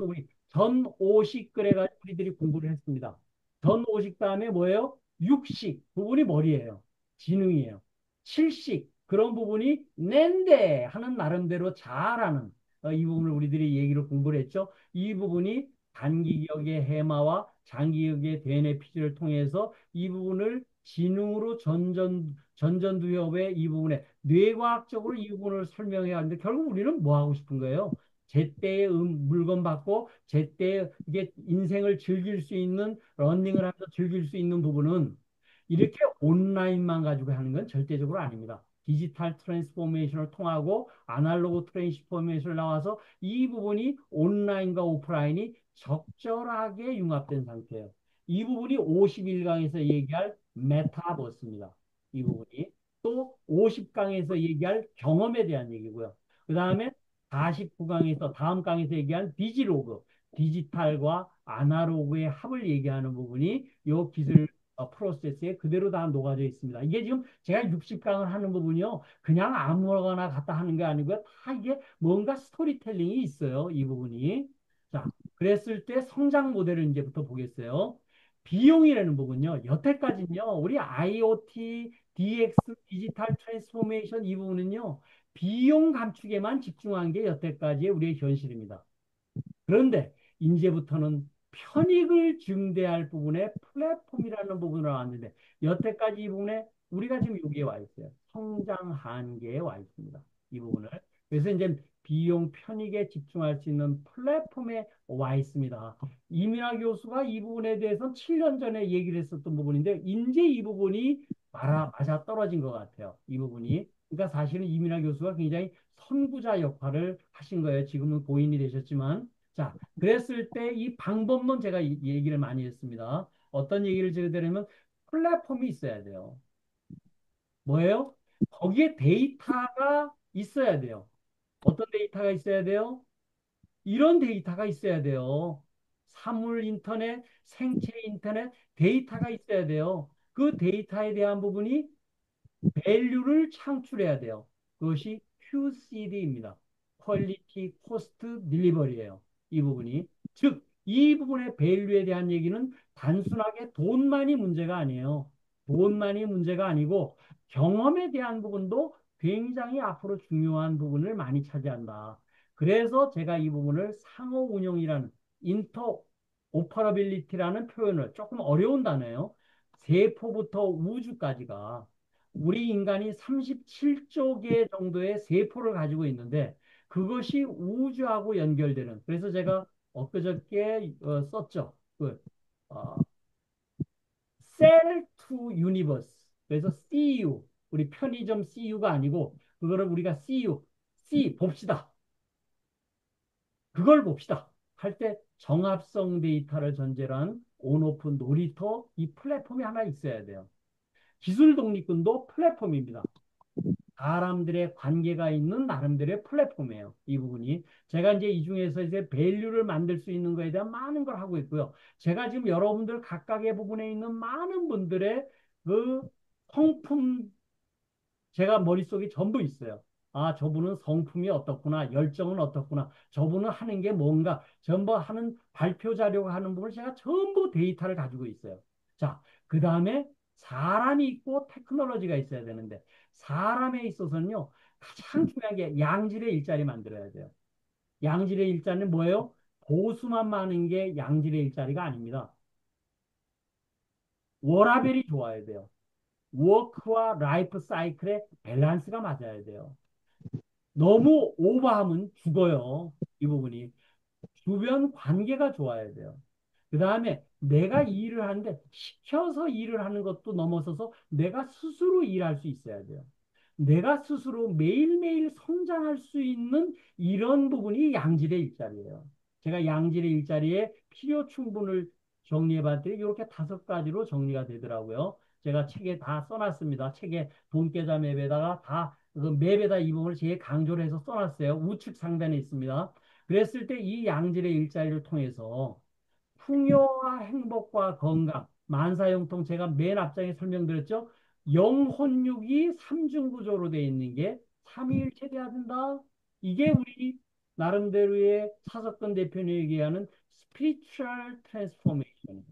우리 전오식 그래가지고 우리들이 공부를 했습니다. 전오식 다음에 뭐예요? 육식 부분이 머리예요. 지능이에요. 칠식 그런 부분이 낸데 하는 나름대로 잘하는 이 부분을 우리들이 얘기를 공부를 했죠. 이 부분이 단기 기억의 해마와 장기 기억의 DNAPG를 통해서 이 부분을 지능으로 전전두엽의 이 부분에 뇌과학적으로 이 부분을 설명해야 하는데 결국 우리는 뭐 하고 싶은 거예요? 제때에 물건 받고 제때에 이게 인생을 즐길 수 있는 러닝을 하면서 즐길 수 있는 부분은 이렇게 온라인만 가지고 하는 건 절대적으로 아닙니다. 디지털 트랜스포메이션을 통하고 아날로그 트랜스포메이션을 나와서 이 부분이 온라인과 오프라인이 적절하게 융합된 상태예요. 이 부분이 51강에서 얘기할 메타버스입니다. 이 부분이 또 50강에서 얘기할 경험에 대한 얘기고요. 그 다음에 49강에서 다음 강에서 얘기한 디지로그, 디지털과 아날로그의 합을 얘기하는 부분이 이 기술 프로세스에 그대로 다 녹아져 있습니다. 이게 지금 제가 60강을 하는 부분이요. 그냥 아무거나 갖다 하는 게 아니고요. 다 이게 뭔가 스토리텔링이 있어요. 이 부분이. 자, 그랬을 때 성장 모델을 이제부터 보겠어요. 비용이라는 부분요. 여태까지는요. 우리 IoT, DX, 디지털 트랜스포메이션 이 부분은요. 비용 감축에만 집중한 게 여태까지의 우리의 현실입니다. 그런데 이제부터는 편익을 증대할 부분에 플랫폼이라는 부분으로 나왔는데 여태까지 이 부분에 우리가 지금 여기에 와 있어요. 성장 한계에 와 있습니다. 이 부분을. 그래서 이제 비용 편익에 집중할 수 있는 플랫폼에 와 있습니다. 이민아 교수가 이 부분에 대해서 7년 전에 얘기를 했었던 부분인데 이제 이 부분이 맞아 떨어진 것 같아요. 이 부분이. 그러니까 사실은 이민아 교수가 굉장히 선구자 역할을 하신 거예요. 지금은 고인이 되셨지만. 자, 그랬을 때 이 방법론 제가 얘기를 많이 했습니다. 어떤 얘기를 드리냐면 플랫폼이 있어야 돼요. 뭐예요? 거기에 데이터가 있어야 돼요. 어떤 데이터가 있어야 돼요? 이런 데이터가 있어야 돼요. 사물 인터넷, 생체 인터넷, 데이터가 있어야 돼요. 그 데이터에 대한 부분이 밸류를 창출해야 돼요. 그것이 QCD입니다. 퀄리티 코스트 딜리버리예요. 이 부분이. 즉, 이 부분의 밸류에 대한 얘기는 단순하게 돈만이 문제가 아니에요. 돈만이 문제가 아니고 경험에 대한 부분도 굉장히 앞으로 중요한 부분을 많이 차지한다. 그래서 제가 이 부분을 상호 운영이라는 인터 오퍼러빌리티라는 표현을 조금 어려운 단어예요. 세포부터 우주까지가 우리 인간이 37조 개 정도의 세포를 가지고 있는데 그것이 우주하고 연결되는 그래서 제가 엊그저께 썼죠. 어, Cell to Universe. 그래서 CU 우리 편의점 CU가 아니고 그거를 우리가 CU C 봅시다. 그걸 봅시다. 할 때 정합성 데이터를 전제로 한 온오프 놀이터 이 플랫폼이 하나 있어야 돼요. 기술 독립군도 플랫폼입니다. 사람들의 관계가 있는 나름대로의 플랫폼이에요. 이 부분이. 제가 이제 이 중에서 이제 밸류를 만들 수 있는 거에 대한 많은 걸 하고 있고요. 제가 지금 여러분들 각각의 부분에 있는 많은 분들의 그 성품 제가 머릿속에 전부 있어요. 아, 저분은 성품이 어떻구나, 열정은 어떻구나, 저분은 하는 게 뭔가, 전부 하는 발표 자료가 하는 부분을 제가 전부 데이터를 가지고 있어요. 자, 그 다음에 사람이 있고 테크놀로지가 있어야 되는데, 사람에 있어서는요, 가장 중요한 게 양질의 일자리 만들어야 돼요. 양질의 일자리는 뭐예요? 보수만 많은 게 양질의 일자리가 아닙니다. 워라밸이 좋아야 돼요. 워크와 라이프 사이클의 밸런스가 맞아야 돼요. 너무 오버하면 죽어요. 이 부분이. 주변 관계가 좋아야 돼요. 그 다음에 내가 일을 하는데 시켜서 일을 하는 것도 넘어서서 내가 스스로 일할 수 있어야 돼요. 내가 스스로 매일매일 성장할 수 있는 이런 부분이 양질의 일자리예요. 제가 양질의 일자리에 필요 충분을 정리해 봤더니 이렇게 5가지로 정리가 되더라고요. 제가 책에 다 써놨습니다. 책에 돈계좌 맵에다가 다 그 맵에다 이 부분을 제일 강조를 해서 써놨어요. 우측 상단에 있습니다. 그랬을 때 이 양질의 일자리를 통해서 풍요와 행복과 건강, 만사형통 제가 맨 앞장에 설명드렸죠. 영혼육이 삼중구조로 되어 있는 게 삼위일체돼야 된다. 이게 우리 나름대로의 차석근 대표님 얘기하는 스피리추얼 트랜스포메이션.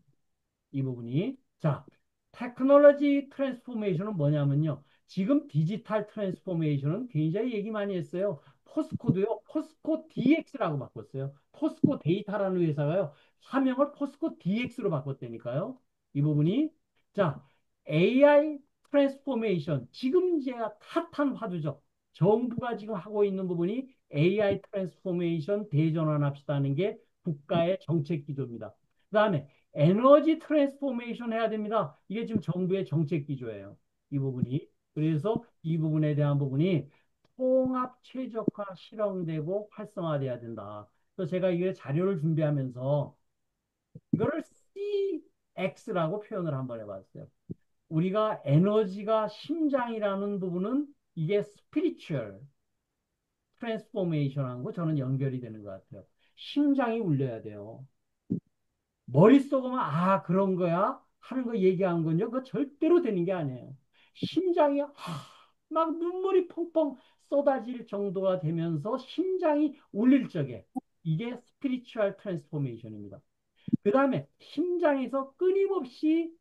이 부분이. 자, 테크놀로지 트랜스포메이션은 뭐냐면요. 지금 디지털 트랜스포메이션은 굉장히 얘기 많이 했어요. 포스코도요. 포스코 DX라고 바꿨어요. 포스코 데이터라는 회사가요. 사명을 포스코 DX로 바꿨다니까요. 이 부분이. 자, AI 트랜스포메이션. 지금 제가 핫한 화두죠. 정부가 지금 하고 있는 부분이 AI 트랜스포메이션 대전환합시다 하는 게 국가의 정책 기조입니다. 그다음에 에너지 트랜스포메이션 해야 됩니다. 이게 지금 정부의 정책 기조예요. 이 부분이. 그래서 이 부분에 대한 부분이 통합 최적화 실현되고 활성화돼야 된다. 그래서 제가 이게 자료를 준비하면서 이거를 CX라고 표현을 한번 해봤어요. 우리가 에너지가 심장이라는 부분은 이게 스피리추얼 트랜스포메이션하고 저는 연결이 되는 것 같아요. 심장이 울려야 돼요. 머릿속으로만 아 그런 거야 하는 거 얘기한 건요. 그거 절대로 되는 게 아니에요. 심장이 막 눈물이 펑펑 쏟아질 정도가 되면서 심장이 울릴 적에 이게 스피리추얼 트랜스포메이션입니다. 그 다음에 심장에서 끊임없이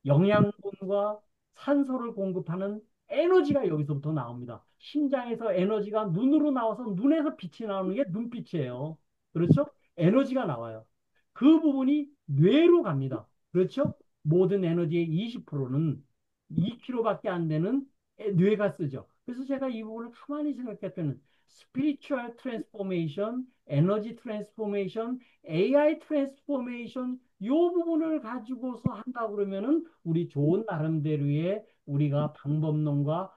영양분과 산소를 공급하는 에너지가 여기서부터 나옵니다. 심장에서 에너지가 눈으로 나와서 눈에서 빛이 나오는 게 눈빛이에요. 그렇죠? 에너지가 나와요. 그 부분이 뇌로 갑니다. 그렇죠? 모든 에너지의 20%는 2kg밖에 안 되는 뇌가 쓰죠. 그래서 제가 이 부분을 가만히 생각했더니 스피리추얼 트랜스포메이션, 에너지 트랜스포메이션, AI 트랜스포메이션 요 부분을 가지고서 한다 그러면은 우리 좋은 나름대로의 우리가 방법론과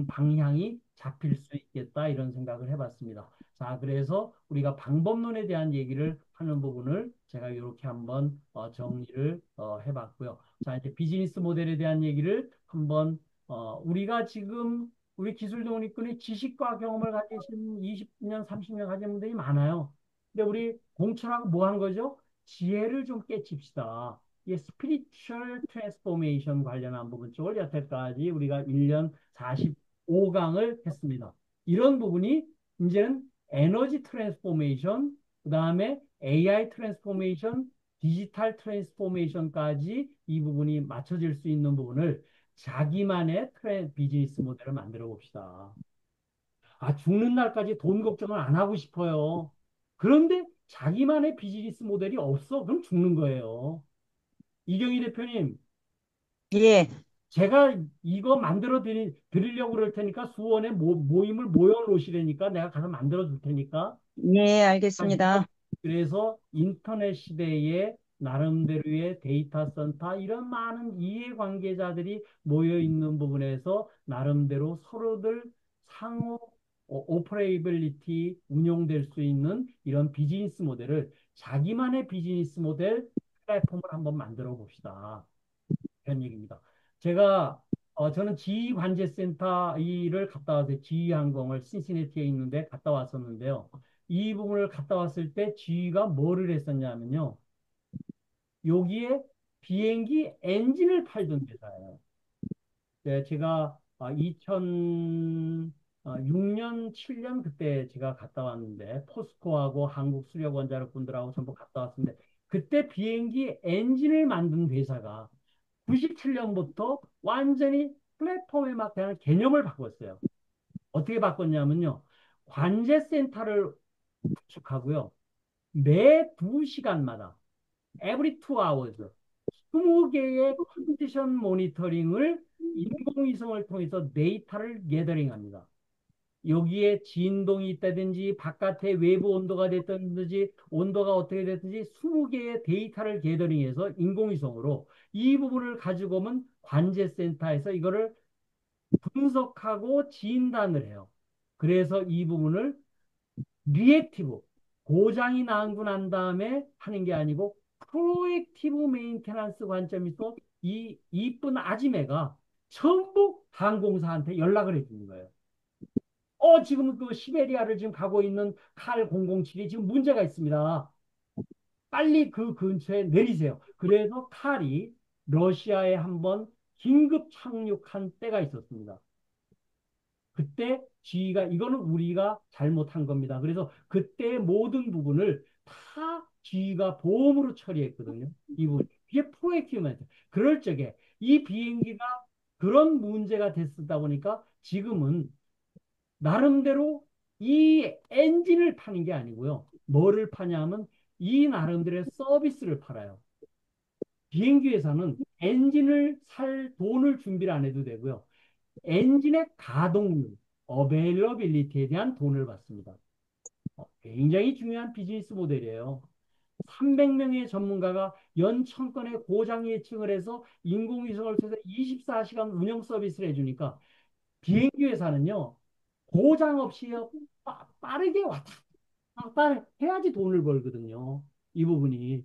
방향이 잡힐 수 있겠다 이런 생각을 해봤습니다. 자, 그래서 우리가 방법론에 대한 얘기를 하는 부분을 제가 이렇게 한번 정리를 해봤고요. 자, 이제 비즈니스 모델에 대한 얘기를 한번 우리가 지금 우리 기술독립군이 지식과 경험을 가지신 20년, 30년 가진 분들이 많아요. 근데 우리 공철하고 뭐 한 거죠? 지혜를 좀 깨칩시다. 이 스피리추얼 트랜스포메이션 관련한 부분 쪽을 여태까지 우리가 1년 45강을 했습니다. 이런 부분이 이제는 에너지 트랜스포메이션, 그 다음에 AI 트랜스포메이션, 디지털 트랜스포메이션까지 이 부분이 맞춰질 수 있는 부분을 자기만의 비즈니스 모델을 만들어 봅시다. 아, 죽는 날까지 돈 걱정을 안 하고 싶어요. 그런데 자기만의 비즈니스 모델이 없어. 그럼 죽는 거예요. 이경희 대표님, 예, 제가 이거 만들어 드리려고 그럴 테니까 수원에 모임을 모여 놓으시라니까 내가 가서 만들어 줄 테니까 예, 하시죠. 알겠습니다. 그래서 인터넷 시대에 나름대로의 데이터 센터 이런 많은 이해관계자들이 모여 있는 부분에서 나름대로 서로들 상호 오퍼레이빌리티 운용될 수 있는 이런 비즈니스 모델을 자기만의 비즈니스 모델 플랫폼을 한번 만들어 봅시다. 그런 얘기입니다. 제가 저는 지휘관제센터 일을 갔다 왔어요. 지휘항공을 신시내티에 있는데 갔다 왔었는데요. 이 부분을 갔다 왔을 때 지휘가 뭐를 했었냐면요. 여기에 비행기 엔진을 팔던 회사예요. 네, 제가 2006년, 7년 그때 제가 갔다 왔는데 포스코하고 한국수력원자력분들하고 전부 갔다 왔는데 그때 비행기 엔진을 만든 회사가 97년부터 완전히 플랫폼에 맞게 개념을 바꿨어요. 어떻게 바꿨냐면요. 관제센터를 구축하고요. 매 2시간마다 every 2 hours 20개의 컨디션 모니터링을 인공위성을 통해서 데이터를 게더링합니다. 여기에 진동이 있다든지 바깥에 외부 온도가 됐든지 온도가 어떻게 됐든지 20개의 데이터를 게더링해서 인공위성으로 이 부분을 가지고 오면 관제센터에서 이거를 분석하고 진단을 해요. 그래서 이 부분을 리액티브 고장이 나고 난 다음에 하는 게 아니고 프로액티브 메인테넌스 관점에서 이 이쁜 아지매가 전부 항공사한테 연락을 해주는 거예요. 지금 그 시베리아를 지금 가고 있는 칼 007이 지금 문제가 있습니다. 빨리 그 근처에 내리세요. 그래서 칼이 러시아에 한번 긴급 착륙한 때가 있었습니다. 그때 지휘가 이거는 우리가 잘못한 겁니다. 그래서 그때 모든 부분을 다 지휘가 보험으로 처리했거든요. 이 부분. 이게 프로액티브 멘트. 그럴 적에 이 비행기가 그런 문제가 됐었다 보니까 지금은 나름대로 이 엔진을 파는 게 아니고요. 뭐를 파냐면 이 나름대로의 서비스를 팔아요. 비행기 회사는 엔진을 살 돈을 준비를 안 해도 되고요. 엔진의 가동률, 어베일러빌리티에 대한 돈을 받습니다. 굉장히 중요한 비즈니스 모델이에요. 300명의 전문가가 연천 건의 고장 예측을 해서 인공위성을 통해서 24시간 운영 서비스를 해주니까 비행기 회사는요, 고장 없이 빠르게 왔다 갔다 해야지 돈을 벌거든요. 이 부분이.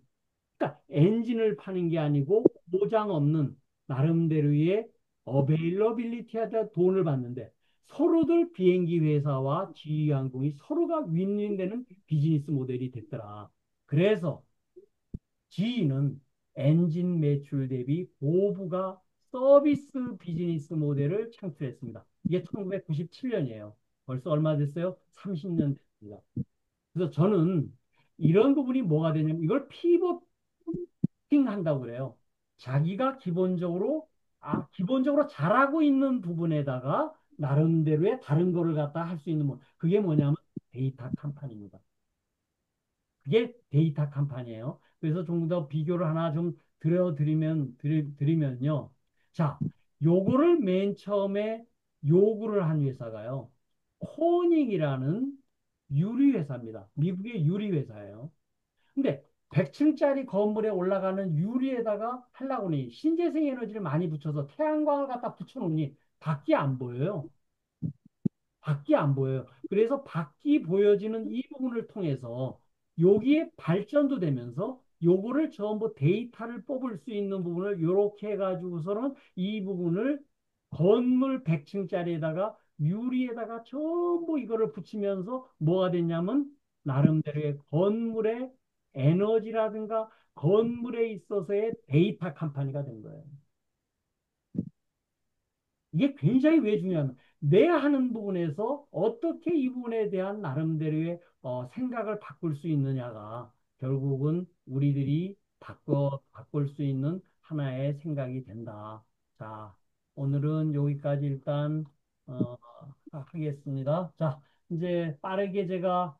그러니까 엔진을 파는 게 아니고 고장 없는 나름대로의 어베일러빌리티하다 돈을 받는데 서로들 비행기 회사와 지휘항공이 서로가 윈윈되는 비즈니스 모델이 됐더라. 그래서 지휘는 엔진 매출 대비 고부가 서비스 비즈니스 모델을 창출했습니다. 이게 1997년이에요. 벌써 얼마 됐어요? 30년 됐습니다. 그래서 저는 이런 부분이 뭐가 되냐면 이걸 피벗 한다고 그래요. 자기가 기본적으로 잘하고 있는 부분에다가 나름대로의 다른 거를 갖다 할 수 있는 그게 뭐냐면 데이터 컴퍼니입니다. 그게 데이터 컴퍼니예요. 그래서 좀 더 비교를 하나 좀 드리면요. 자, 요거를 맨 처음에 요구를 한 회사가요. 코닉이라는 유리 회사입니다. 미국의 유리 회사예요. 근데 100층짜리 건물에 올라가는 유리에다가 하려고 하니 신재생 에너지를 많이 붙여서 태양광을 갖다 붙여놓으니 밖이 안 보여요. 밖이 안 보여요. 그래서 밖이 보여지는 이 부분을 통해서 여기에 발전도 되면서 요거를 전부 데이터를 뽑을 수 있는 부분을 이렇게 해가지고서는 이 부분을 건물 100층짜리에다가 유리에다가 전부 이거를 붙이면서 뭐가 됐냐면 나름대로의 건물의 에너지라든가 건물에 있어서의 데이터 컴퍼니가 된 거예요. 이게 굉장히 왜 중요하면 내 하는 부분에서 어떻게 이 부분에 대한 나름대로의 생각을 바꿀 수 있느냐가 결국은 우리들이 바꿀 수 있는 하나의 생각이 된다. 자, 오늘은 여기까지 일단 하겠습니다. 자, 이제 빠르게 제가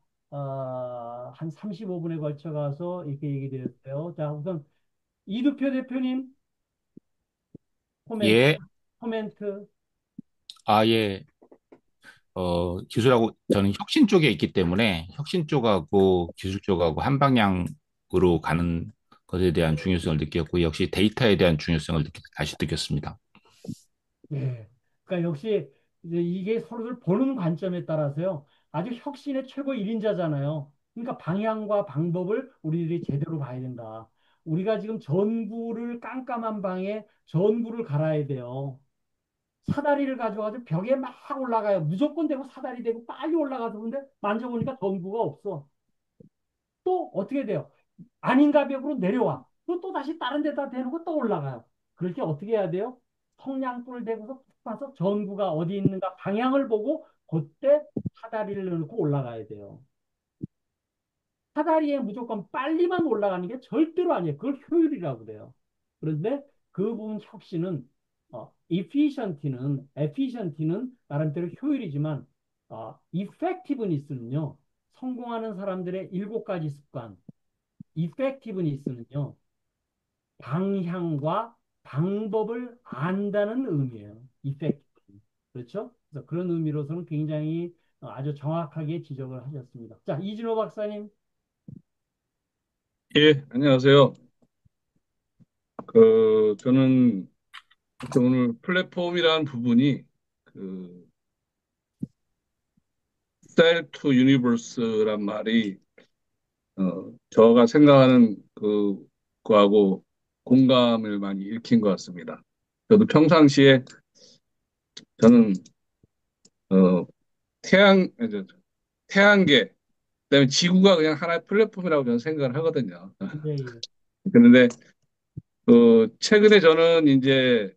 한 35분에 걸쳐 가서 이렇게 얘기 드렸어요. 자, 우선 이두표 대표님 코멘트, 예, 코멘트. 예. 기술하고 저는 혁신 쪽에 있기 때문에 혁신 쪽하고 기술 쪽하고 한 방향으로 가는 것에 대한 중요성을 느꼈고 역시 데이터에 대한 중요성을 다시 느꼈습니다. 예. 그러니까 역시 이제 이게 서로를 보는 관점에 따라서요. 아주 혁신의 최고 1인자잖아요. 그러니까 방향과 방법을 우리들이 제대로 봐야 된다. 우리가 지금 전구를 깜깜한 방에 전구를 갈아야 돼요. 사다리를 가져가지고 벽에 막 올라가요. 무조건 되고 사다리 되고 빨리 올라가서 근데 만져보니까 전구가 없어. 또 어떻게 돼요? 아닌가 벽으로 내려와. 또 다시 다른 데다 대놓고 또 올라가요. 그렇게 어떻게 해야 돼요? 성냥불을 대고서 푹 봐서 전구가 어디 있는가 방향을 보고 그때 사다리를 넣고 올라가야 돼요. 사다리에 무조건 빨리만 올라가는 게 절대로 아니에요. 그걸 효율이라고 그래요. 그런데 그 부분 혁신은 efficient는 나름대로 효율이지만 effectiveness는요. 성공하는 사람들의 7가지 습관, effectiveness는요. 방향과 방법을 안다는 의미예요. effective. 그렇죠? 그래서 그런 의미로서는 굉장히 아주 정확하게 지적을 하셨습니다. 자, 이진호 박사님. 예, 안녕하세요. 저는 오늘 플랫폼이라는 부분이 그 Style to Universe란 말이 저가 생각하는 그거하고 공감을 많이 일으킨 것 같습니다. 저도 평상시에 저는 어, 태양, 태양계, 그다음에 지구가 그냥 하나의 플랫폼이라고 저는 생각을 하거든요. 예, 예, 그런데 최근에 저는 이제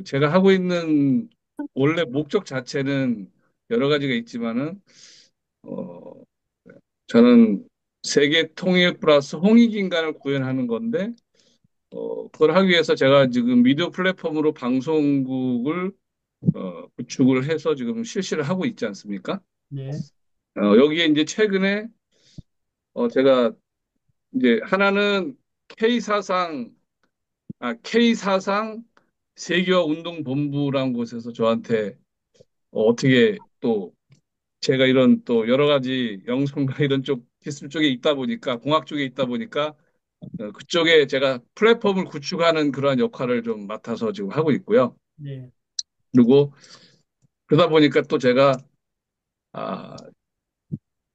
제가 하고 있는 원래 목적 자체는 여러 가지가 있지만은 어, 저는 세계 통일 플러스 홍익 인간을 구현하는 건데 그걸 하기 위해서 제가 지금 미디어 플랫폼으로 방송국을 구축을 해서 지금 실시를 하고 있지 않습니까? 네, 여기에 이제 최근에 제가 이제 하나는 K사상 K사상 세계화 운동본부라는 곳에서 저한테 어떻게 또 제가 이런 또 여러 가지 영성과 이런 쪽 기술 쪽에 있다 보니까 공학 쪽에 있다 보니까 그쪽에 제가 플랫폼을 구축하는 그러한 역할을 좀 맡아서 지금 하고 있고요. 네, 그리고 그러다 보니까 또 제가 아,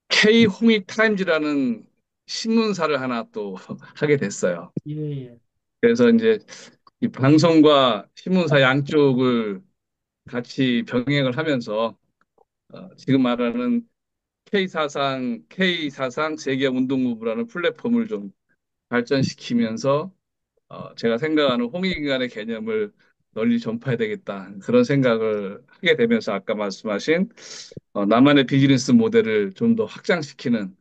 K 홍익 타임즈라는 신문사를 하나 또 하게 됐어요. 예, 예, 그래서 이제 이 방송과 신문사 양쪽을 같이 병행을 하면서 지금 말하는 K사상 세계운동부라는 플랫폼을 좀 발전시키면서 제가 생각하는 홍익인간의 개념을 널리 전파해야 되겠다. 그런 생각을 하게 되면서 아까 말씀하신 나만의 비즈니스 모델을 좀 더 확장시키는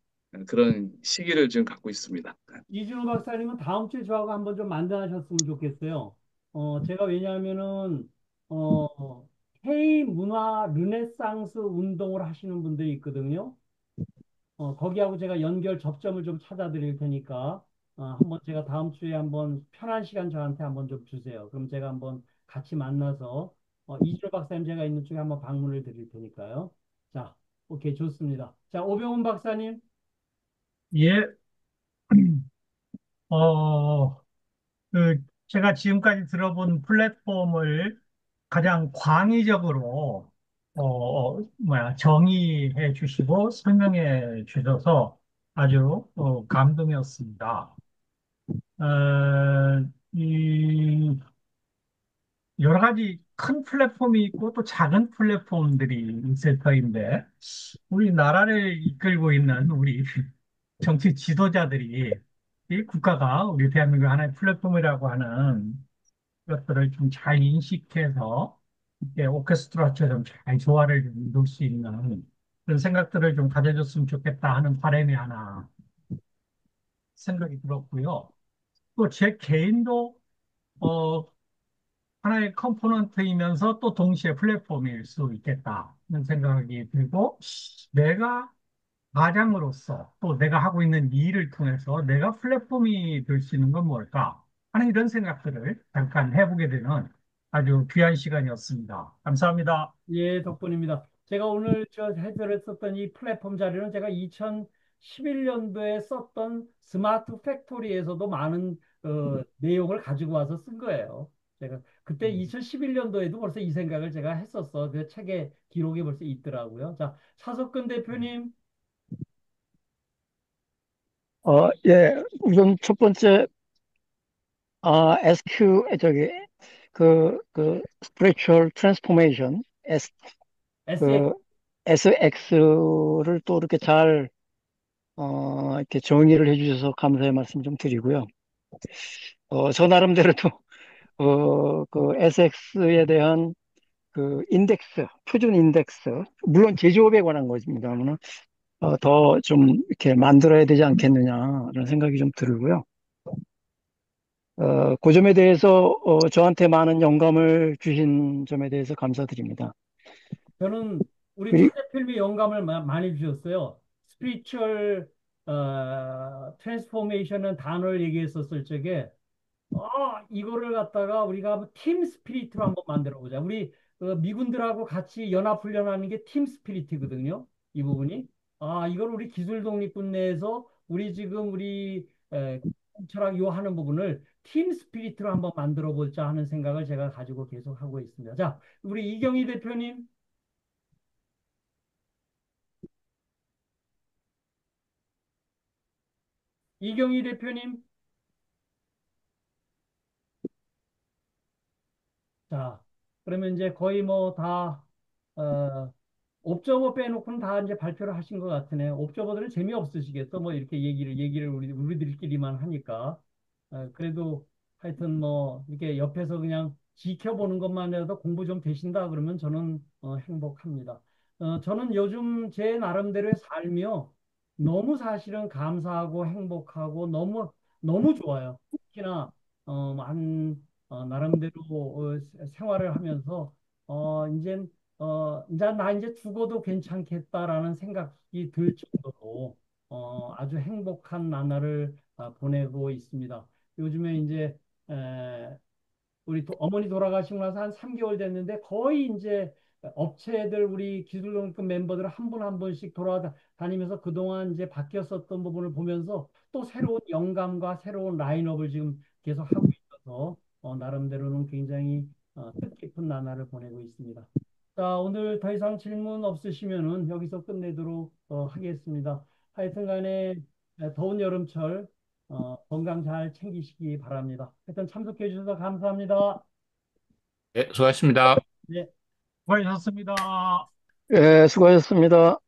그런 시기를 지금 갖고 있습니다. 이준호 박사님은 다음 주에 저하고 한번 좀 만나셨으면 좋겠어요. 제가 왜냐하면은, K 문화 르네상스 운동을 하시는 분들이 있거든요. 거기하고 제가 연결 접점을 좀 찾아드릴 테니까, 한번 제가 다음 주에 한번 편한 시간 저한테 한번 좀 주세요. 그럼 제가 한번 같이 만나서, 이준호 박사님 제가 있는 쪽에 한번 방문을 드릴 테니까요. 자, 오케이, 좋습니다. 자, 오병훈 박사님. 예, 어, 제가 지금까지 들어본 플랫폼을 가장 광의적으로, 정의해 주시고 설명해 주셔서 아주, 감동이었습니다. 이, 여러 가지 큰 플랫폼이 있고 또 작은 플랫폼들이 있을 터인데, 우리나라를 이끌고 있는 우리 정치 지도자들이 이 국가가 우리 대한민국 하나의 플랫폼이라고 하는 것들을 좀 잘 인식해서 이렇게 오케스트라처럼 잘 조화를 좀 이룰 수 있는 그런 생각들을 좀 가져줬으면 좋겠다 하는 바람이 하나 생각이 들었고요. 또 제 개인도 어, 하나의 컴포넌트이면서 또 동시에 플랫폼일 수 있겠다 하는 생각이 들고 내가 과장으로서 또 내가 하고 있는 일을 통해서 내가 플랫폼이 될 수 있는 건 뭘까 하는 이런 생각들을 잠깐 해보게 되는 아주 귀한 시간이었습니다. 감사합니다. 예, 덕분입니다. 제가 오늘 저 해설했었던 이 플랫폼 자료는 제가 2011년도에 썼던 스마트 팩토리에서도 많은 내용을 가지고 와서 쓴 거예요. 제가 그때 2011년도에도 벌써 이 생각을 제가 했었어. 그 책에 기록이 벌써 있더라고요. 자, 차석근 대표님. 예, 우선 첫 번째, SQ, Spiritual Transformation, SX. 그, SX를 또 이렇게 잘, 이렇게 정의를 해주셔서 감사의 말씀 좀 드리고요. 저 나름대로도, SX에 대한 표준 인덱스, 물론 제조업에 관한 것입니다만, 더 좀 이렇게 만들어야 되지 않겠느냐라는 생각이 좀 들고요. 그 점에 대해서 저한테 많은 영감을 주신 점에 대해서 감사드립니다. 저는 우리 차 그리, 대표님이 영감을 많이 주셨어요. 스피리추얼 트랜스포메이션은 단어를 얘기했었을 적에 이거를 갖다가 우리가 팀 스피릿으로 한번 만들어 보자. 우리 미군들하고 같이 연합 훈련하는 게 팀 스피릿이거든요. 이 부분이. 이걸 우리 기술 독립군 내에서 우리 지금 우리 철학 요 하는 부분을 팀 스피릿으로 한번 만들어 보자 하는 생각을 제가 가지고 계속 하고 있습니다. 자, 우리 이경희 대표님. 이경희 대표님. 자, 그러면 이제 거의 뭐 다 옵저버 빼놓고는 다 이제 발표를 하신 것 같으네. 옵저버들은 재미없으시겠어. 뭐 이렇게 얘기를 우리들끼리만 하니까. 그래도 하여튼 뭐 이렇게 옆에서 그냥 지켜보는 것만이라도 공부 좀 되신다 그러면 저는 행복합니다. 저는 요즘 제 나름대로의 삶이요. 너무 사실은 감사하고 행복하고 너무 좋아요. 특히나 나름대로 생활을 하면서 이제 이제 죽어도 괜찮겠다라는 생각이 들 정도로 아주 행복한 나날을 보내고 있습니다. 요즘에 이제 에, 어머니 돌아가시고 나서 한 3개월 됐는데 거의 이제 업체들 우리 기술동급 멤버들 한 분 한 분씩 돌아다니면서 그동안 이제 바뀌었었던 부분을 보면서 또 새로운 영감과 새로운 라인업을 지금 계속 하고 있어서 나름대로는 굉장히 뜻깊은 나날을 보내고 있습니다. 자, 오늘 더 이상 질문 없으시면은 여기서 끝내도록 하겠습니다. 하여튼 간에 더운 여름철 건강 잘 챙기시기 바랍니다. 하여튼 참석해 주셔서 감사합니다. 네, 수고하셨습니다. 네. 수고하셨습니다. 예, 수고하셨습니다.